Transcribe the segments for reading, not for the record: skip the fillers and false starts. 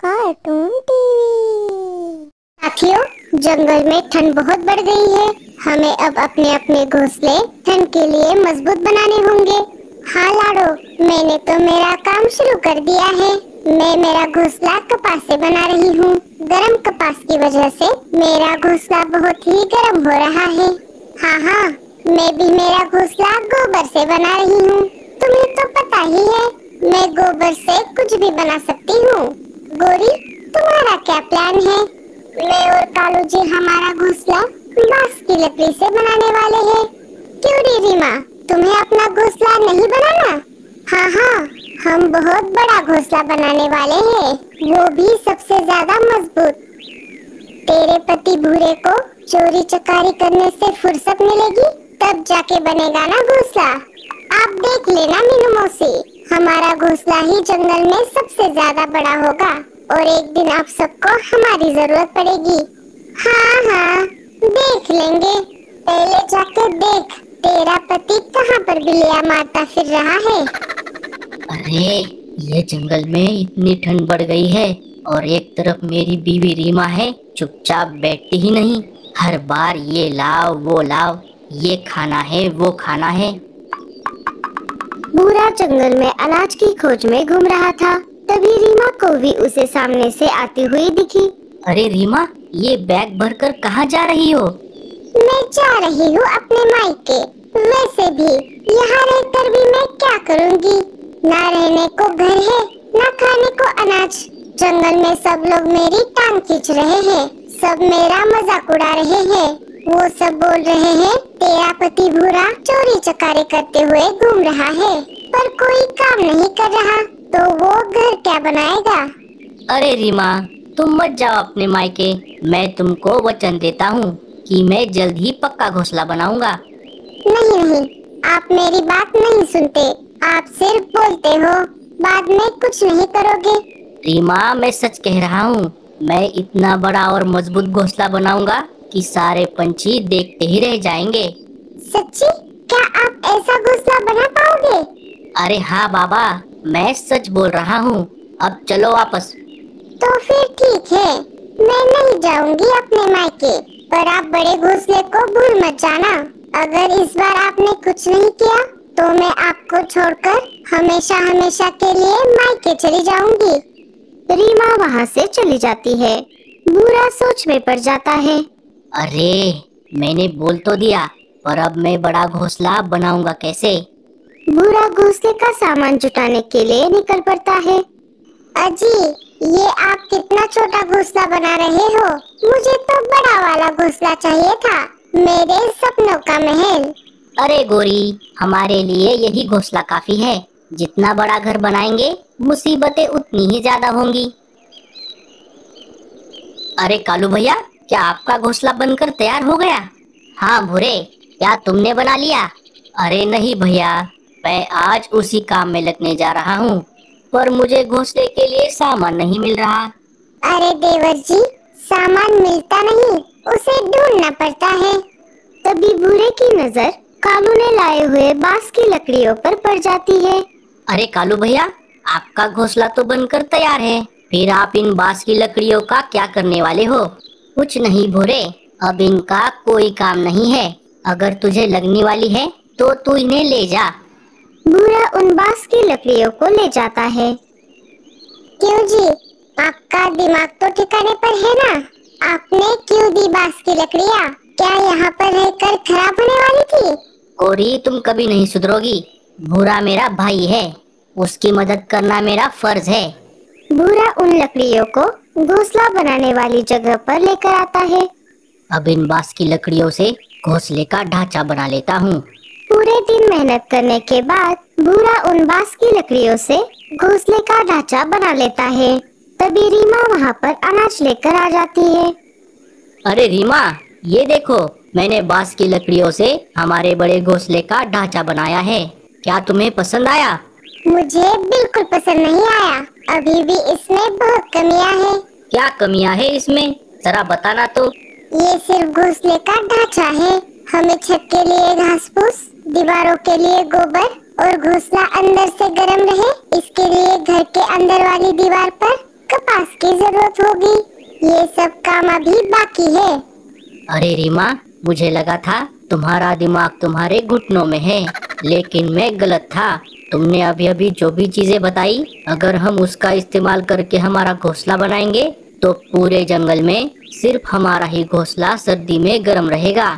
Cartoon TV. साथियों, जंगल में ठंड बहुत बढ़ गई है। हमें अब अपने अपने घोंसले ठंड के लिए मजबूत बनाने होंगे। हाँ लाडो, मैंने तो मेरा काम शुरू कर दिया है। मैं मेरा घोंसला कपास से बना रही हूँ। गर्म कपास की वजह से मेरा घोंसला बहुत ही गर्म हो रहा है। हाँ, मैं भी मेरा घोंसला गोबर से बना रही हूँ। तुम्हें तो पता ही है, मैं गोबर से कुछ भी बना सकती हूँ। गोरी, तुम्हारा क्या प्लान है? मैं और कालू जी हमारा घोंसला बांस की लकड़ी से बनाने वाले हैं। क्यों रे रीमा, तुम्हें अपना घोंसला नहीं बनाना? हाँ, हम बहुत बड़ा घोंसला बनाने वाले हैं, वो भी सबसे ज्यादा मजबूत। तेरे पति भूरे को चोरी चकारी करने से फुर्सत मिलेगी, तब जाके बनेगा ना घोंसला। आप देख लेना मीनू मौसी, हमारा घोंसला ही जंगल में सबसे ज्यादा बड़ा होगा और एक दिन आप सबको हमारी जरूरत पड़ेगी। हाँ, देख लेंगे। पहले जाके देख, तेरा पति कहाँ पर बिल्लियाँ मारता फिर रहा है। अरे, ये जंगल में इतनी ठंड बढ़ गई है और एक तरफ मेरी बीवी रीमा है, चुपचाप बैठती ही नहीं। हर बार ये लाओ वो लाओ, ये खाना है वो खाना है। भूरा जंगल में अनाज की खोज में घूम रहा था। तभी रीमा को भी उसे सामने से आती हुई दिखी। अरे रीमा, ये बैग भरकर कहाँ जा रही हो? मैं जा रही हूँ अपने मायके। वैसे भी यहाँ रहकर भी मैं क्या करूँगी? ना रहने को घर है, ना खाने को अनाज। जंगल में सब लोग मेरी टांग खींच रहे हैं, सब मेरा मजाक उड़ा रहे हैं। वो सब बोल रहे हैं तेरा पति भूरा चोरी चकारी करते हुए घूम रहा है, पर कोई काम नहीं कर रहा, तो वो घर क्या बनाएगा? अरे रीमा, तुम मत जाओ अपने मायके। मैं तुमको वचन देता हूँ कि मैं जल्द ही पक्का घोंसला बनाऊंगा। नहीं, आप मेरी बात नहीं सुनते। आप सिर्फ बोलते हो, बाद में कुछ नहीं करोगे। रीमा, मैं सच कह रहा हूँ। मैं इतना बड़ा और मजबूत घोंसला बनाऊंगा कि सारे पंछी देखते ही रह जाएंगे। सच्ची? क्या आप ऐसा घोंसला बना पाओगे? अरे हाँ बाबा, मैं सच बोल रहा हूँ। अब चलो वापस। तो फिर ठीक है, मैं नहीं जाऊंगी अपने मायके, पर आप बड़े घोंसले को भूल मत जाना। अगर इस बार आपने कुछ नहीं किया, तो मैं आपको छोड़कर हमेशा हमेशा के लिए मायके चली जाऊंगी। रीमा वहाँ से चली जाती है। भूरा सोच में पड़ जाता है। अरे, मैंने बोल तो दिया, पर अब मैं बड़ा घोंसला बनाऊंगा कैसे? भूरा घोंसले का सामान जुटाने के लिए निकल पड़ता है। अजी, ये आप कितना छोटा घोंसला बना रहे हो? मुझे तो बड़ा वाला घोंसला चाहिए था, मेरे सपनों का महल। अरे गोरी, हमारे लिए यही घोंसला काफी है। जितना बड़ा घर बनाएंगे, मुसीबतें उतनी ही ज्यादा होंगी। अरे कालू भैया, क्या आपका घोंसला बनकर तैयार हो गया? हाँ भूरे, क्या तुमने बना लिया? अरे नहीं भैया, मैं आज उसी काम में लगने जा रहा हूँ, पर मुझे घोंसले के लिए सामान नहीं मिल रहा। अरे देवर जी, सामान मिलता नहीं, उसे ढूंढना पड़ता है। तभी भूरे की नजर कालू ने लाए हुए बांस की लकड़ियों पर पड़ जाती है। अरे कालू भैया, आपका घोंसला तो बनकर तैयार है, फिर आप इन बांस की लकड़ियों का क्या करने वाले हो? कुछ नहीं भूरे, अब इनका कोई काम नहीं है। अगर तुझे लगने वाली है तो तू इन्हें ले जा। भूरा उन बांस की लकड़ियों को ले जाता है। क्यों जी, आपका दिमाग तो ठिकाने पर है ना? आपने क्यों दी बांस की लकड़ियाँ? क्या यहाँ पर रहकर खराब होने वाली थी? कोरी, तुम कभी नहीं सुधरोगी। भूरा मेरा भाई है, उसकी मदद करना मेरा फर्ज है। भूरा उन लकड़ियों को घोंसला बनाने वाली जगह पर लेकर आता है। अब इन बांस की लकड़ियों से घोंसले का ढांचा बना लेता हूँ। पूरे दिन मेहनत करने के बाद भूरा उन बांस की लकड़ियों से घोंसले का ढांचा बना लेता है। तभी रीमा वहाँ पर अनाज लेकर आ जाती है। अरे रीमा, ये देखो, मैंने बांस की लकड़ियों से हमारे बड़े घोंसले का ढांचा बनाया है। क्या तुम्हें पसंद आया? मुझे बिल्कुल पसंद नहीं आया, अभी भी इसमें बहुत कमियां हैं। क्या कमियां है इसमें, जरा बताना तो। ये सिर्फ घोंसले का ढांचा है। हमें छत के लिए घास फूस, दीवारों के लिए गोबर और घोंसला अंदर से गर्म रहे, इसके लिए घर के अंदर वाली दीवार पर कपास की जरूरत होगी। ये सब काम अभी बाकी है। अरे रीमा, मुझे लगा था तुम्हारा दिमाग तुम्हारे घुटनों में है, लेकिन मैं गलत था। तुमने अभी अभी जो भी चीजें बताई, अगर हम उसका इस्तेमाल करके हमारा घोंसला बनाएंगे तो पूरे जंगल में सिर्फ हमारा ही घोंसला सर्दी में गर्म रहेगा।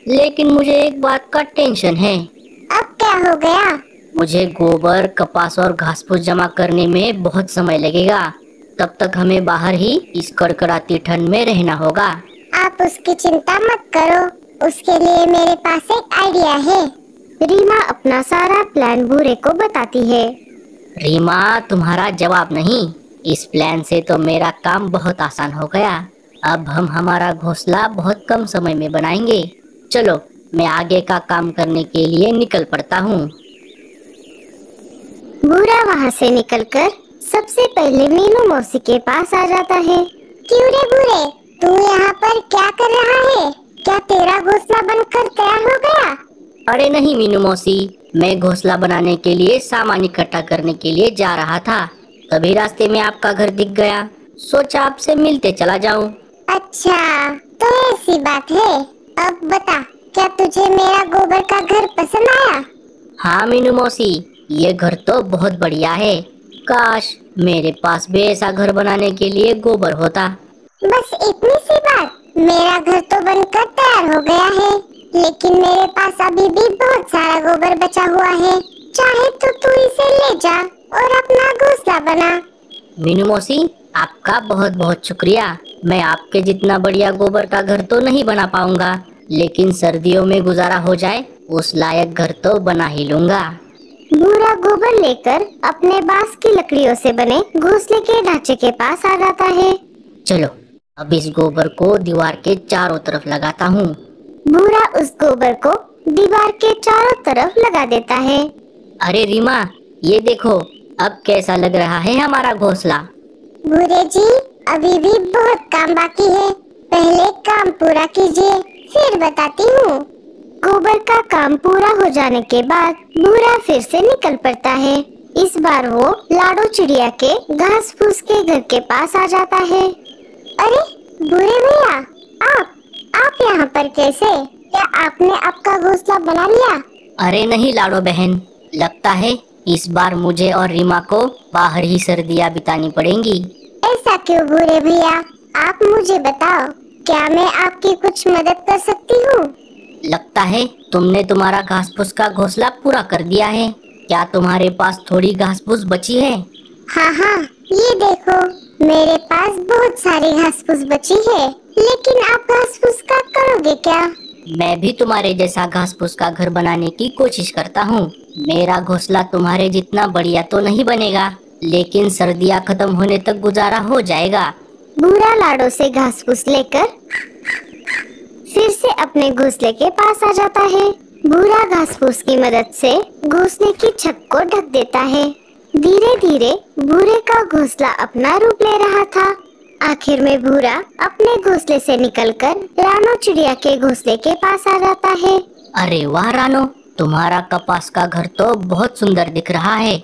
लेकिन मुझे एक बात का टेंशन है। अब क्या हो गया? मुझे गोबर, कपास और घास फूस जमा करने में बहुत समय लगेगा। तब तक हमें बाहर ही इस कड़कड़ाती ठंड में रहना होगा। आप उसकी चिंता मत करो, उसके लिए मेरे पास एक आइडिया है। रीमा अपना सारा प्लान भूरे को बताती है। रीमा, तुम्हारा जवाब नहीं। इस प्लान से तो मेरा काम बहुत आसान हो गया। अब हम हमारा घोंसला बहुत कम समय में बनाएंगे। चलो, मैं आगे का काम करने के लिए निकल पड़ता हूँ। भूरा वहाँ से निकलकर सबसे पहले मीनू मौसी के पास आ जाता है। क्यों रे भूरे, तू यहाँ पर क्या कर रहा है? क्या तेरा घोंसला बनकर तैयार हो गया? अरे नहीं मीनू मौसी, मैं घोंसला बनाने के लिए सामान इकट्ठा करने के लिए जा रहा था। तभी रास्ते में आपका घर दिख गया, सोचा आपसे मिलते चला जाऊं। अच्छा, तो ऐसी बात है। अब बता, क्या तुझे मेरा गोबर का घर पसंद आया? हाँ मीनू मौसी, ये घर तो बहुत बढ़िया है। काश मेरे पास भी ऐसा घर बनाने के लिए गोबर होता। बस इतनी सी बात? मेरा घर तो बनकर तैयार हो गया है, लेकिन मेरे पास अभी भी बहुत सारा गोबर बचा हुआ है। चाहे तो तू इसे ले जा और अपना घोंसला बना। मीनू मौसी, आपका बहुत बहुत शुक्रिया। मैं आपके जितना बढ़िया गोबर का घर तो नहीं बना पाऊंगा, लेकिन सर्दियों में गुजारा हो जाए उस लायक घर तो बना ही लूंगा। भूरा गोबर लेकर अपने बांस की लकड़ियों से बने घोंसले के ढांचे के पास आ जाता है। चलो, अब इस गोबर को दीवार के चारों तरफ लगाता हूँ। भूरा उस गोबर को दीवार के चारों तरफ लगा देता है। अरे रीमा, ये देखो, अब कैसा लग रहा है हमारा घोंसला। भूरे जी, अभी भी बहुत काम बाकी है। पहले काम पूरा कीजिए, फिर बताती हूँ। गोबर का काम पूरा हो जाने के बाद भूरा फिर से निकल पड़ता है। इस बार वो लाडो चिड़िया के घास फूस के घर के पास आ जाता है। अरे भूरे भैया, आप यहाँ पर कैसे? क्या आपने आपका घोंसला बना लिया? अरे नहीं लाडो बहन, लगता है इस बार मुझे और रीमा को बाहर ही सर्दियाँ बितानी पड़ेंगी। ऐसा क्यों भूरे भैया? आप मुझे बताओ, क्या मैं आपकी कुछ मदद कर सकती हूँ? लगता है तुमने तुम्हारा घास फूस का घोंसला पूरा कर दिया है। क्या तुम्हारे पास थोड़ी घास फूस बची है? हाँ हाँ, ये देखो, मेरे पास बहुत सारी घास फूस बची है। लेकिन आप घास फूस का करोगे क्या? मैं भी तुम्हारे जैसा घास फूस का घर बनाने की कोशिश करता हूँ। मेरा घोंसला तुम्हारे जितना बढ़िया तो नहीं बनेगा, लेकिन सर्दियाँ खत्म होने तक गुजारा हो जाएगा। भूरा लाडो से घास फूस लेकर फिर से अपने घोंसले के पास आ जाता है। भूरा घास फूस की मदद से घोंसले की छत को ढक देता है। धीरे धीरे भूरे का घोंसला अपना रूप ले रहा था। आखिर में भूरा अपने घोंसले से निकलकर रानो चिड़िया के घोंसले के पास आ जाता है। अरे वाह रानो, तुम्हारा कपास का घर तो बहुत सुंदर दिख रहा है।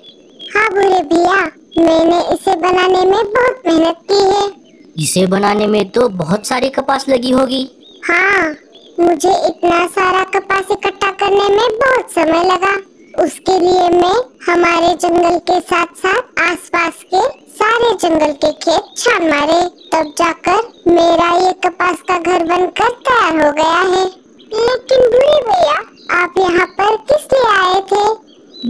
हाँ भूरे भैया, मैंने इसे बनाने में बहुत मेहनत की है। इसे बनाने में तो बहुत सारी कपास लगी होगी। हाँ, मुझे इतना सारा कपास इकट्ठा करने में बहुत समय लगा। उसके लिए मैं हमारे जंगल के साथ साथ आसपास के सारे जंगल के खेत छान मारे, तब जाकर मेरा ये कपास का घर बनकर तैयार हो गया है। लेकिन भूरे भैया, आप यहाँ पर किस लिए आए थे?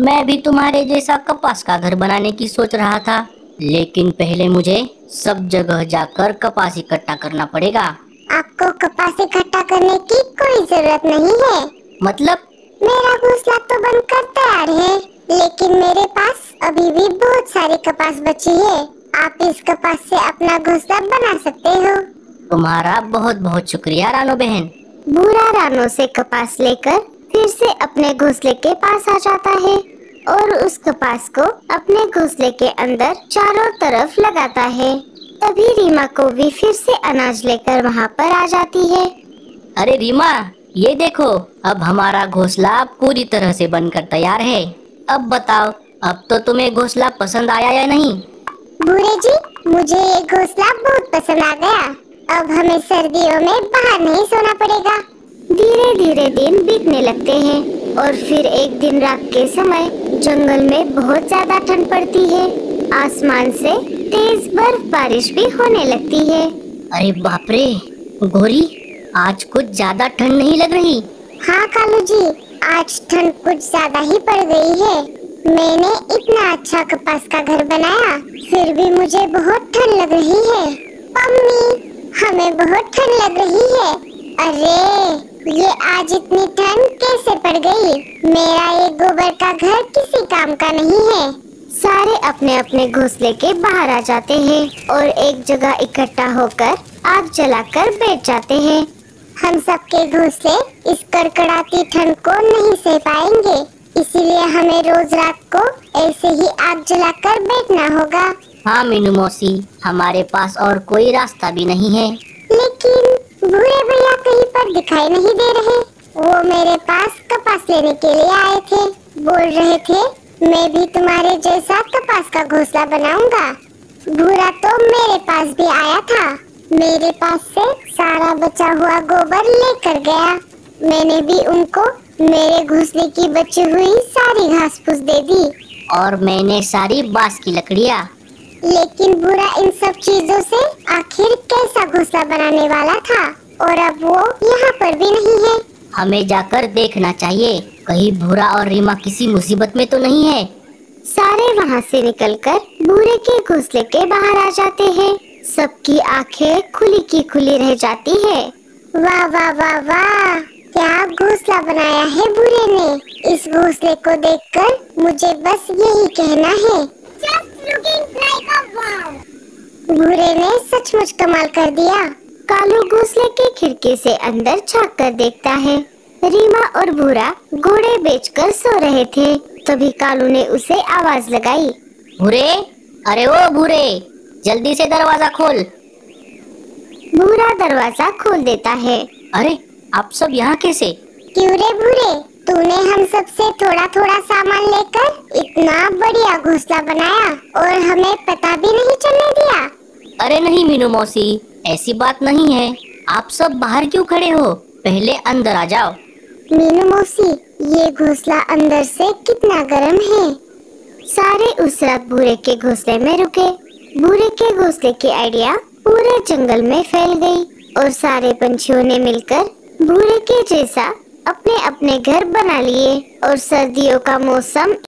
मैं भी तुम्हारे जैसा कपास का घर बनाने की सोच रहा था, लेकिन पहले मुझे सब जगह जाकर कपास इकट्ठा करना पड़ेगा। आपको कपास इकट्ठा करने की कोई जरूरत नहीं है। मतलब? मेरा घोंसला तो बनकर तैयार है, लेकिन मेरे पास अभी भी बहुत सारी कपास बची है। आप इस कपास से अपना घोंसला बना सकते हो। तुम्हारा बहुत बहुत शुक्रिया रानो बहन। भूरा रानो से कपास लेकर फिर से अपने घोंसले के पास आ जाता है और उस कपास को अपने घोंसले के अंदर चारों तरफ लगाता है। तभी रीमा को भी फिर से अनाज लेकर वहाँ पर आ जाती है। अरे रीमा, ये देखो, अब हमारा घोंसला पूरी तरह से बनकर तैयार है। अब बताओ, अब तो तुम्हें घोंसला पसंद आया या नहीं? भूरे जी, मुझे ये घोंसला बहुत पसंद आ गया। अब हमें सर्दियों में बाहर नहीं सोना पड़ेगा। धीरे धीरे दिन बीतने लगते हैं और फिर एक दिन रात के समय जंगल में बहुत ज्यादा ठंड पड़ती है। आसमान से तेज बर्फ बारिश भी होने लगती है। अरे बाप रे गोरी, आज कुछ ज्यादा ठंड नहीं लग रही? हाँ कालू जी, आज ठंड कुछ ज्यादा ही पड़ गई है। मैंने इतना अच्छा कपास का घर बनाया, फिर भी मुझे बहुत ठंड लग रही है। मम्मी, हमें बहुत ठंड लग रही है। अरे ये आज इतनी ठंड कैसे पड़ गई? मेरा ये गोबर का घर किसी काम का नहीं है। सारे अपने अपने घोंसले के बाहर आ जाते हैं और एक जगह इकट्ठा होकर आग जलाकर बैठ जाते हैं। हम सबके घोंसले इस कड़कड़ाती ठंड को नहीं सह पाएंगे, इसीलिए हमें रोज रात को ऐसे ही आग जलाकर बैठना होगा। हाँ मीनू मौसी, हमारे पास और कोई रास्ता भी नहीं है। लेकिन भूरे भैया कहीं पर दिखाई नहीं दे रहे। वो मेरे पास कपास लेने के लिए आए थे। बोल रहे थे मैं भी तुम्हारे जैसा कपास का घोंसला बनाऊंगा। भूरा तो मेरे पास भी आया था। मेरे पास से सारा बचा हुआ गोबर लेकर गया। मैंने भी उनको मेरे घोंसले की बची हुई सारी घास फूस दे दी। और मैंने सारी बांस की लकड़ियाँ। लेकिन भूरा इन सब चीजों से आखिर कैसा घोंसला बनाने वाला था, और अब वो यहाँ पर भी नहीं है। हमें जाकर देखना चाहिए, कहीं भूरा और रीमा किसी मुसीबत में तो नहीं है। सारे वहाँ से निकलकर भूरे के घोंसले के बाहर आ जाते हैं। सबकी आंखें खुली की खुली रह जाती है। वाह वाह वाह वाह, क्या घोंसला बनाया है भूरे ने। इस घोंसले को देखकर मुझे बस यही कहना है, भूरे ने सचमुच कमाल कर दिया। कालू घोंसले की खिड़की से अंदर झांक कर देखता है। रीमा और भूरा घोड़े बेचकर सो रहे थे। तभी कालू ने उसे आवाज लगाई। भूरे, अरे ओ भूरे, जल्दी से दरवाजा खोल। भूरा दरवाजा खोल देता है। अरे आप सब यहाँ कैसे? क्यों रे भूरे, तूने हम सबसे थोड़ा थोड़ा सामान लेकर इतना बढ़िया घोंसला बनाया और हमें पता भी नहीं चलने दिया। अरे नहीं मीनू मौसी, ऐसी बात नहीं है। आप सब बाहर क्यों खड़े हो? पहले अंदर आ जाओ। मीनू मौसी, ये घोंसला अंदर से कितना गर्म है। सारे उस रात भूरे के घोंसले में रुके। भूरे के घोंसले की आइडिया पूरे जंगल में फैल गई और सारे पंछियों ने मिलकर भूरे के जैसा अपने अपने घर बना लिए और सर्दियों का मौसम